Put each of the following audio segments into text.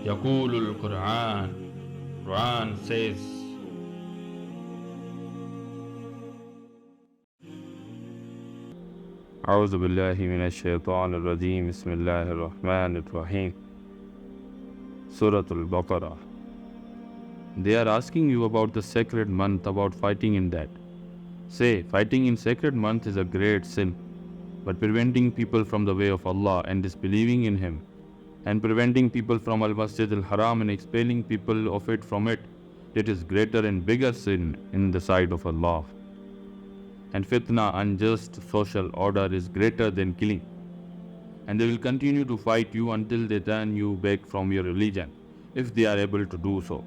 يقول القرآن Quran says أعوذ بالله من الشيطان الرجيم بسم الله الرحمن الرحيم Surah Al-Baqarah. They are asking you about the sacred month, about fighting in that. Say, fighting in sacred month is a great sin, but preventing people from the way of Allah and disbelieving in Him, and preventing people from Al-Masjid Al-Haram and expelling people of it from it, it is greater and bigger sin in the sight of Allah. And fitna, unjust social order, is greater than killing. And they will continue to fight you until they turn you back from your religion, if they are able to do so.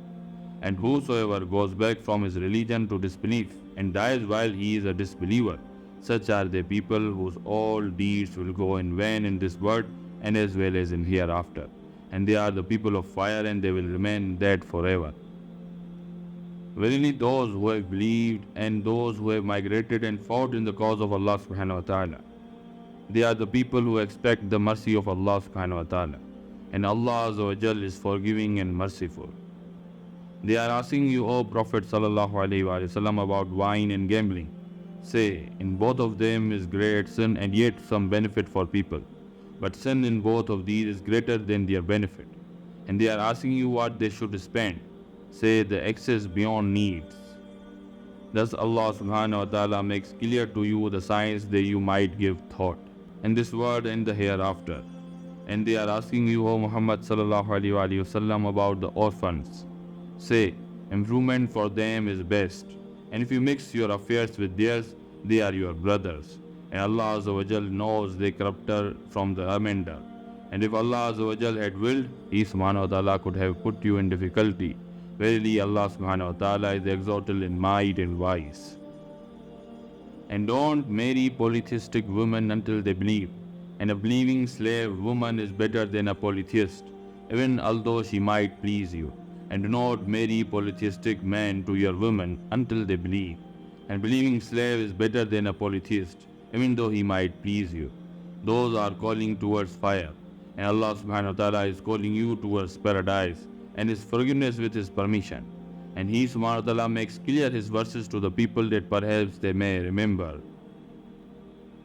And whosoever goes back from his religion to disbelief and dies while he is a disbeliever, such are the people whose all deeds will go in vain in this world and as well as in hereafter. And they are the people of fire, and they will remain dead forever. Verily those who have believed and those who have migrated and fought in the cause of Allah subhanahu wa ta'ala, they are the people who expect the mercy of Allah subhanahu wa ta'ala. And Allah azza wa jal is forgiving and merciful. They are asking you, O Prophet sallallahu alaihi wasallam, about wine and gambling. Say, in both of them is great sin and yet some benefit for people. But sin in both of these is greater than their benefit. And they are asking you what they should spend. Say, the excess beyond needs. Thus Allah subhanahu wa ta'ala makes clear to you the signs that you might give thought in this world and the hereafter. And they are asking you, O Muhammad sallallahu alaihi wasallam, about the orphans. Say, improvement for them is best. And if you mix your affairs with theirs, they are your brothers. And Allah azza wa jal knows the corrupter from the amender. And if Allah azza wa jal had willed, He subhanahu wa ta'ala could have put you in difficulty. Verily Allah subhanahu wa ta'ala is exalted in might and wise. And don't marry polytheistic women until they believe. And a believing slave woman is better than a polytheist, even although she might please you. And do not marry polytheistic men to your women until they believe. And believing slave is better than a polytheist, even though he might please you. Those are calling towards fire, and Allah subhanahu wa ta'ala is calling you towards paradise and His forgiveness with His permission. And He subhanahu wa ta'ala makes clear His verses to the people that perhaps they may remember.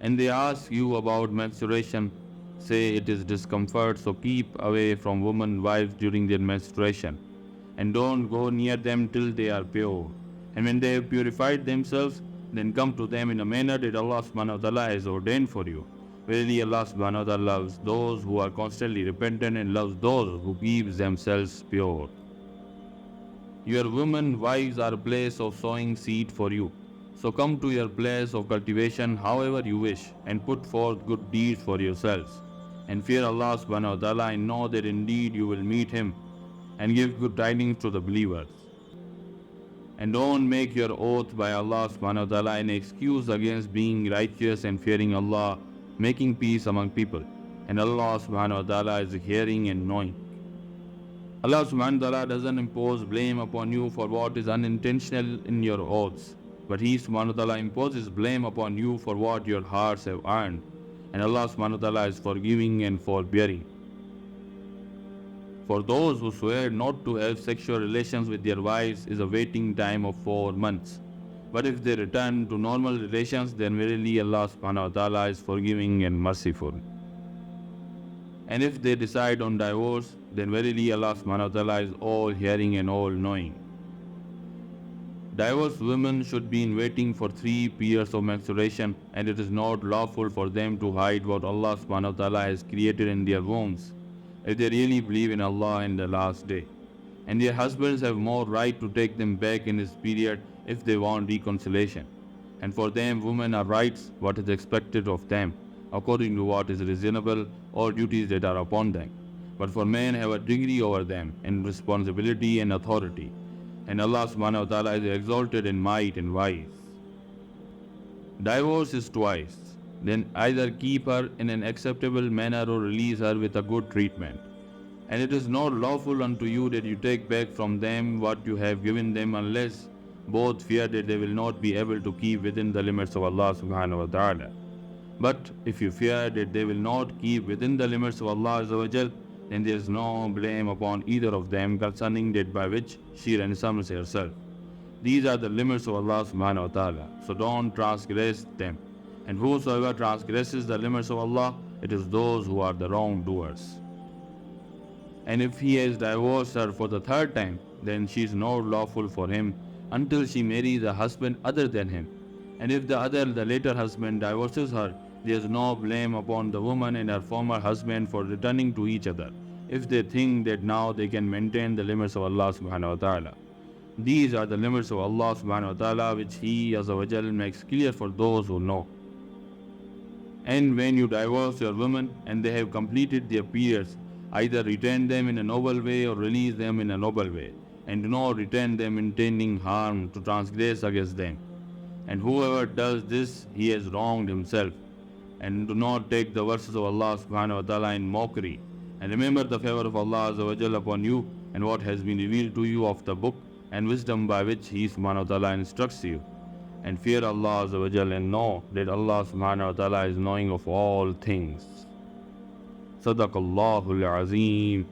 And they ask you about menstruation. Say, it is discomfort, so keep away from women wives during their menstruation. And don't go near them till they are pure. And when they have purified themselves, then come to them in a manner that Allah subhanahu wa ta'ala has ordained for you. Verily Allah subhanahu wa ta'ala loves those who are constantly repentant and loves those who keep themselves pure. Your women wives are a place of sowing seed for you. So come to your place of cultivation however you wish, and put forth good deeds for yourselves. And fear Allah subhanahu wa ta'ala, and know that indeed you will meet Him, and give good tidings to the believers. And don't make your oath by Allah subhanahu wa ta'ala an excuse against being righteous and fearing Allah, making peace among people. And Allah subhanahu wa ta'ala is hearing and knowing. Allah subhanahu wa ta'ala doesn't impose blame upon you for what is unintentional in your oaths, but He subhanahu wa ta'ala imposes blame upon you for what your hearts have earned. And Allah subhanahu wa ta'ala is forgiving and forbearing. For those who swear not to have sexual relations with their wives is a waiting time of 4 months. But if they return to normal relations, then verily Allah subhanahu wa ta'ala is forgiving and merciful. And if they decide on divorce, then verily Allah subhanahu wa ta'ala is all hearing and all knowing. Divorced women should be in waiting for 3 periods of menstruation, and it is not lawful for them to hide what Allah subhanahu wa ta'ala has created in their wombs, if they really believe in Allah and the last day. And their husbands have more right to take them back in this period if they want reconciliation. And for them women are rights, what is expected of them, according to what is reasonable, or duties that are upon them. But for men have a degree over them in responsibility and authority. And Allah subhanahu wa ta'ala is exalted in might and wise. Divorce is twice. Then either keep her in an acceptable manner or release her with a good treatment. And it is not lawful unto you that you take back from them what you have given them, unless both fear that they will not be able to keep within the limits of Allah subhanahu wa ta'ala. But if you fear that they will not keep within the limits of Allah azza wa jal, then there is no blame upon either of them concerning that by which she ransoms herself. These are the limits of Allah subhanahu wa ta'ala, so don't transgress them. And whosoever transgresses the limits of Allah, it is those who are the wrongdoers. And if he has divorced her for the third time, then she is not lawful for him until she marries a husband other than him. And if the later husband divorces her, there is no blame upon the woman and her former husband for returning to each other, if they think that now they can maintain the limits of Allah subhanahu wa ta'ala. These are the limits of Allah subhanahu wa ta'ala which He Azza wa Jal makes clear for those who know. And when you divorce your women and they have completed their periods, either retain them in a noble way or release them in a noble way, and do not retain them intending harm to transgress against them. And whoever does this, he has wronged himself. And do not take the verses of Allah subhanahu wa ta'ala in mockery. And remember the favor of Allah Azza wa Jal upon you and what has been revealed to you of the book and wisdom by which He subhanahu wa ta'ala instructs you. And fear Allah Azza wa Jal and know that Allah subhanahu wa ta'ala is knowing of all things. Sadaqallahul Azim.